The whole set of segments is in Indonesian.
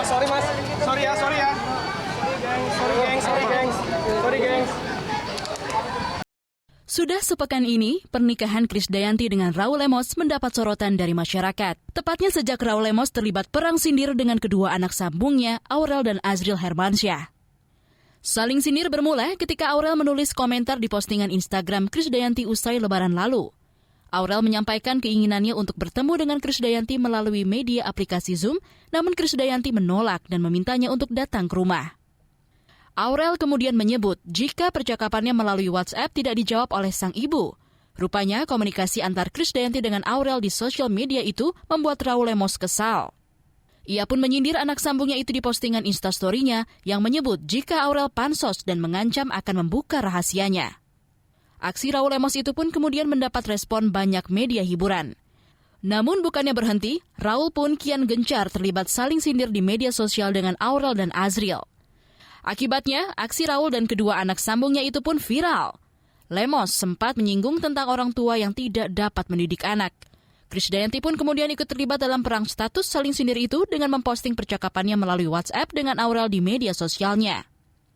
Sorry mas, sorry ya. Sorry gengs. Sudah sepekan ini, pernikahan Krisdayanti dengan Raul Lemos mendapat sorotan dari masyarakat. Tepatnya sejak Raul Lemos terlibat perang sindir dengan kedua anak sambungnya, Aurel dan Azril Hermansyah. Saling sindir bermula ketika Aurel menulis komentar di postingan Instagram Krisdayanti usai Lebaran lalu. Aurel menyampaikan keinginannya untuk bertemu dengan Krisdayanti melalui media aplikasi Zoom, namun Krisdayanti menolak dan memintanya untuk datang ke rumah. Aurel kemudian menyebut jika percakapannya melalui WhatsApp tidak dijawab oleh sang ibu. Rupanya komunikasi antar Krisdayanti dengan Aurel di sosial media itu membuat Raul Lemos kesal. Ia pun menyindir anak sambungnya itu di postingan Instastory-nya yang menyebut jika Aurel pansos dan mengancam akan membuka rahasianya. Aksi Raul Lemos itu pun kemudian mendapat respon banyak media hiburan. Namun bukannya berhenti, Raul pun kian gencar terlibat saling sindir di media sosial dengan Aurel dan Azril. Akibatnya, aksi Raul dan kedua anak sambungnya itu pun viral. Lemos sempat menyinggung tentang orang tua yang tidak dapat mendidik anak. Krisdayanti pun kemudian ikut terlibat dalam perang status saling sindir itu dengan memposting percakapannya melalui WhatsApp dengan Aurel di media sosialnya.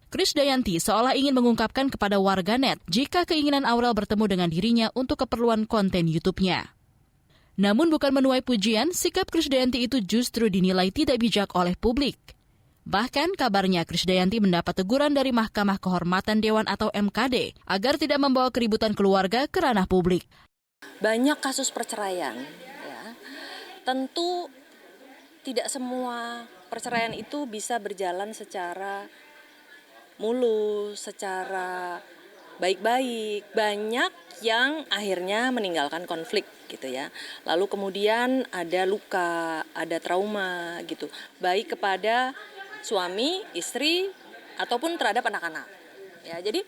Krisdayanti seolah ingin mengungkapkan kepada warganet jika keinginan Aurel bertemu dengan dirinya untuk keperluan konten YouTube-nya. Namun bukan menuai pujian, sikap Krisdayanti itu justru dinilai tidak bijak oleh publik. Bahkan kabarnya Krisdayanti mendapat teguran dari Mahkamah Kehormatan Dewan atau MKD agar tidak membawa keributan keluarga ke ranah publik. Banyak kasus perceraian, ya. Tentu tidak semua perceraian itu bisa berjalan secara mulus, secara baik-baik. Banyak yang akhirnya meninggalkan konflik gitu ya. Lalu kemudian ada luka, ada trauma gitu. Baik kepada suami, istri, ataupun terhadap anak-anak. Ya, jadi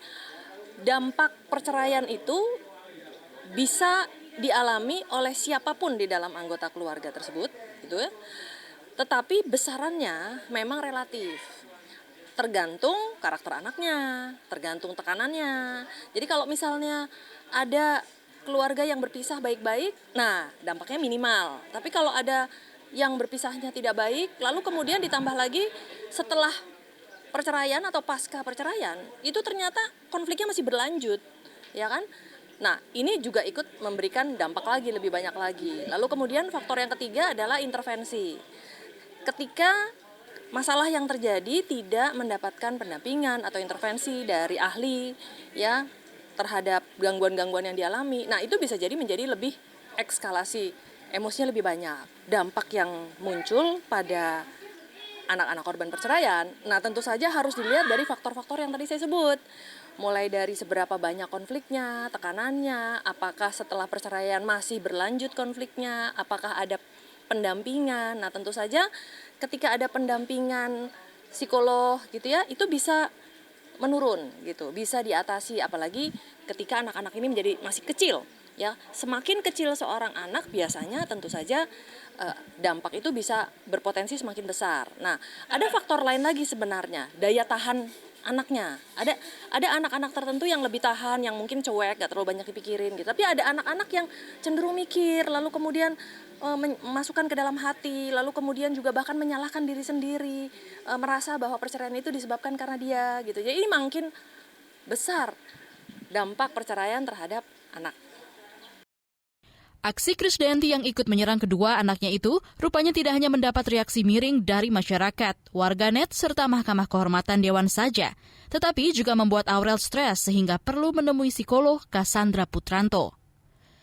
dampak perceraian itu bisa dialami oleh siapapun di dalam anggota keluarga tersebut, gitu ya. Tetapi besarannya memang relatif. Tergantung karakter anaknya, tergantung tekanannya. Jadi kalau misalnya ada keluarga yang berpisah baik-baik, nah dampaknya minimal. Tapi kalau ada yang berpisahnya tidak baik, lalu kemudian ditambah lagi setelah perceraian atau pasca perceraian, itu ternyata konfliknya masih berlanjut, ya kan? Nah, ini juga ikut memberikan dampak lagi, lebih banyak lagi. Lalu kemudian faktor yang ketiga adalah intervensi. Ketika masalah yang terjadi tidak mendapatkan pendampingan atau intervensi dari ahli, ya, terhadap gangguan-gangguan yang dialami, nah itu bisa jadi menjadi lebih ekskalasi, emosinya lebih banyak. Dampak yang muncul pada anak-anak korban perceraian, nah tentu saja harus dilihat dari faktor-faktor yang tadi saya sebut. Mulai dari seberapa banyak konfliknya, tekanannya, apakah setelah perceraian masih berlanjut konfliknya, apakah ada pendampingan. Nah tentu saja ketika ada pendampingan psikolog gitu ya, itu bisa menurun gitu, bisa diatasi, apalagi ketika anak-anak ini menjadi masih kecil. Ya, semakin kecil seorang anak biasanya tentu saja dampak itu bisa berpotensi semakin besar. Nah, ada faktor lain lagi sebenarnya, daya tahan anaknya. Ada anak-anak tertentu yang lebih tahan, yang mungkin cuek, gak terlalu banyak dipikirin gitu. Tapi ada anak-anak yang cenderung mikir, lalu kemudian memasukkan ke dalam hati, lalu kemudian juga bahkan menyalahkan diri sendiri, merasa bahwa perceraian itu disebabkan karena dia gitu. Jadi ini makin besar dampak perceraian terhadap anak. Aksi Krisdayanti yang ikut menyerang kedua anaknya itu rupanya tidak hanya mendapat reaksi miring dari masyarakat, warganet, serta Mahkamah Kehormatan Dewan saja, tetapi juga membuat Aurel stres sehingga perlu menemui psikolog Cassandra Putranto.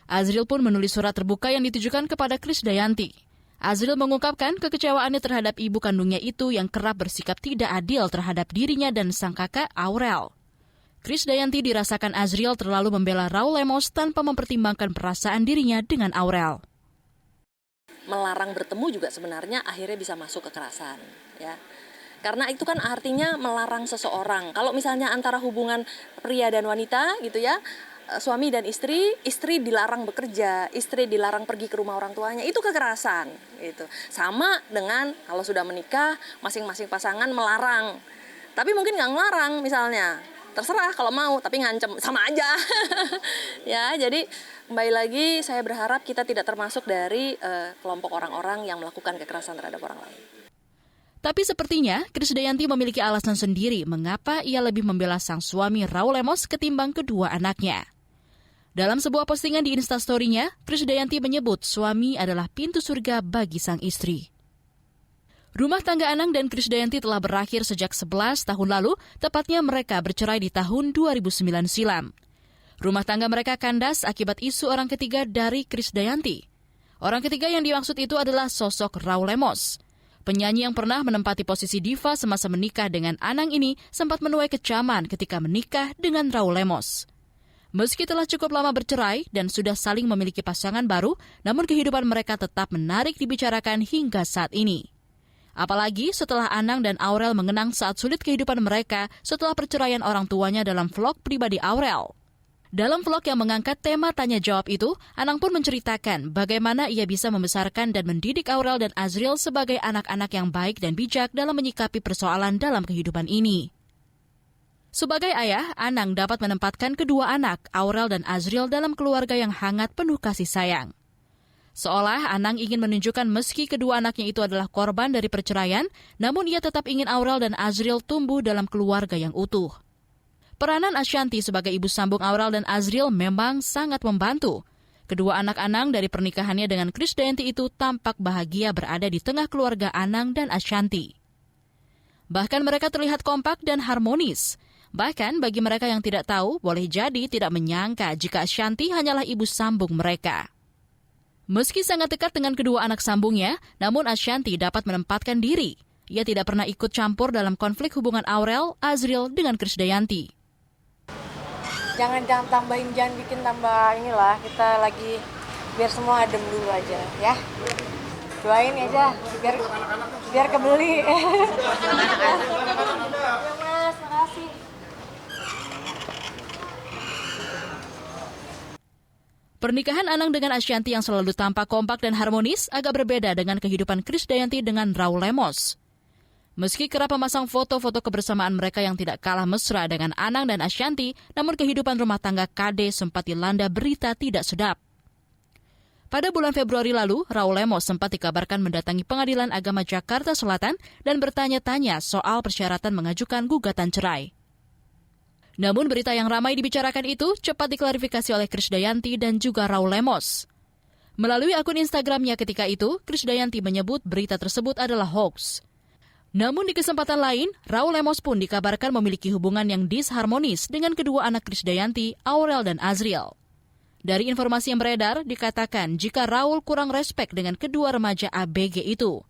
Azril pun menulis surat terbuka yang ditujukan kepada Krisdayanti. Azril mengungkapkan kekecewaannya terhadap ibu kandungnya itu yang kerap bersikap tidak adil terhadap dirinya dan sang kakak Aurel. Krisdayanti dirasakan Azriel terlalu membela Raul Lemos tanpa mempertimbangkan perasaan dirinya dengan Aurel. Melarang bertemu juga sebenarnya akhirnya bisa masuk kekerasan, ya. Karena itu kan artinya melarang seseorang. Kalau misalnya antara hubungan pria dan wanita gitu ya, suami dan istri dilarang bekerja, istri dilarang pergi ke rumah orang tuanya, itu kekerasan gitu. Sama dengan kalau sudah menikah, masing-masing pasangan melarang. Tapi mungkin nggak ngelarang misalnya. Terserah kalau mau, tapi ngancem, sama aja. Ya, jadi kembali lagi saya berharap kita tidak termasuk dari kelompok orang-orang yang melakukan kekerasan terhadap orang lain. Tapi sepertinya Krisdayanti memiliki alasan sendiri mengapa ia lebih membela sang suami Raul Lemos ketimbang kedua anaknya. Dalam sebuah postingan di Instastory-nya, Krisdayanti menyebut suami adalah pintu surga bagi sang istri. Rumah tangga Anang dan Krisdayanti telah berakhir sejak 11 tahun lalu, tepatnya mereka bercerai di tahun 2009 silam. Rumah tangga mereka kandas akibat isu orang ketiga dari Krisdayanti. Orang ketiga yang dimaksud itu adalah sosok Raul Lemos. Penyanyi yang pernah menempati posisi diva semasa menikah dengan Anang ini sempat menuai kecaman ketika menikah dengan Raul Lemos. Meski telah cukup lama bercerai dan sudah saling memiliki pasangan baru, namun kehidupan mereka tetap menarik dibicarakan hingga saat ini. Apalagi setelah Anang dan Aurel mengenang saat sulit kehidupan mereka setelah perceraian orang tuanya dalam vlog pribadi Aurel. Dalam vlog yang mengangkat tema tanya jawab itu, Anang pun menceritakan bagaimana ia bisa membesarkan dan mendidik Aurel dan Azriel sebagai anak-anak yang baik dan bijak dalam menyikapi persoalan dalam kehidupan ini. Sebagai ayah, Anang dapat menempatkan kedua anak, Aurel dan Azriel, dalam keluarga yang hangat penuh kasih sayang. Seolah Anang ingin menunjukkan meski kedua anaknya itu adalah korban dari perceraian, namun ia tetap ingin Aurel dan Azriel tumbuh dalam keluarga yang utuh. Peranan Ashanti sebagai ibu sambung Aurel dan Azriel memang sangat membantu. Kedua anak Anang dari pernikahannya dengan Krisdayanti itu tampak bahagia berada di tengah keluarga Anang dan Ashanti. Bahkan mereka terlihat kompak dan harmonis. Bahkan bagi mereka yang tidak tahu, boleh jadi tidak menyangka jika Ashanti hanyalah ibu sambung mereka. Meski sangat dekat dengan kedua anak sambungnya, namun Ashanti dapat menempatkan diri. Ia tidak pernah ikut campur dalam konflik hubungan Aurel, Azriel dengan Krisdayanti. Jangan bikin tambah inilah, kita lagi biar semua adem dulu aja ya. Doain aja biar kebeli. Ya Mas, makasih. Pernikahan Anang dengan Ashanti yang selalu tampak kompak dan harmonis agak berbeda dengan kehidupan Krisdayanti dengan Raul Lemos. Meski kerap memasang foto-foto kebersamaan mereka yang tidak kalah mesra dengan Anang dan Ashanti, namun kehidupan rumah tangga KD sempat dilanda berita tidak sedap. Pada bulan Februari lalu, Raul Lemos sempat dikabarkan mendatangi Pengadilan Agama Jakarta Selatan dan bertanya-tanya soal persyaratan mengajukan gugatan cerai. Namun berita yang ramai dibicarakan itu cepat diklarifikasi oleh Krisdayanti dan juga Raul Lemos. Melalui akun Instagramnya ketika itu, Krisdayanti menyebut berita tersebut adalah hoax. Namun di kesempatan lain, Raul Lemos pun dikabarkan memiliki hubungan yang disharmonis dengan kedua anak Krisdayanti, Aurel dan Azriel. Dari informasi yang beredar, dikatakan jika Raul kurang respek dengan kedua remaja ABG itu.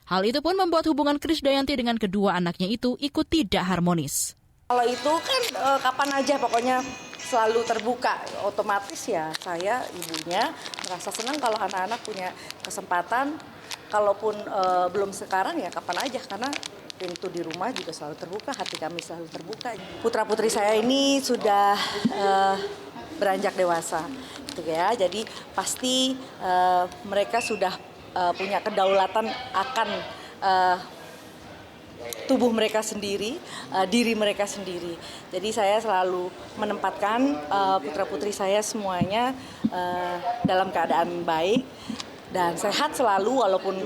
Hal itu pun membuat hubungan Krisdayanti dengan kedua anaknya itu ikut tidak harmonis. Kalau itu kan kapan aja pokoknya selalu terbuka, otomatis ya saya ibunya merasa senang kalau anak-anak punya kesempatan, kalaupun belum sekarang ya kapan aja, karena pintu di rumah juga selalu terbuka, hati kami selalu terbuka. Putra-putri saya ini sudah beranjak dewasa gitu ya, jadi pasti mereka sudah punya kedaulatan akan tubuh mereka sendiri, diri mereka sendiri. Jadi saya selalu menempatkan putra-putri saya semuanya dalam keadaan baik dan sehat selalu, walaupun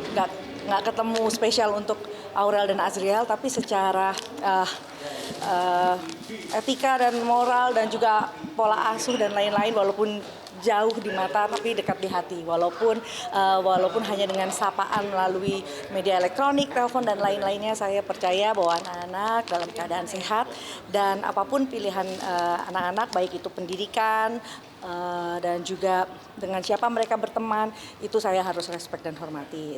nggak ketemu spesial untuk Aurel dan Azriel, tapi secara etika dan moral dan juga pola asuh dan lain-lain, walaupun jauh di mata tapi dekat di hati, walaupun hanya dengan sapaan melalui media elektronik, telepon dan lain-lainnya, saya percaya bahwa anak-anak dalam keadaan sehat dan apapun pilihan anak-anak, baik itu pendidikan dan juga dengan siapa mereka berteman, itu saya harus respect dan hormati.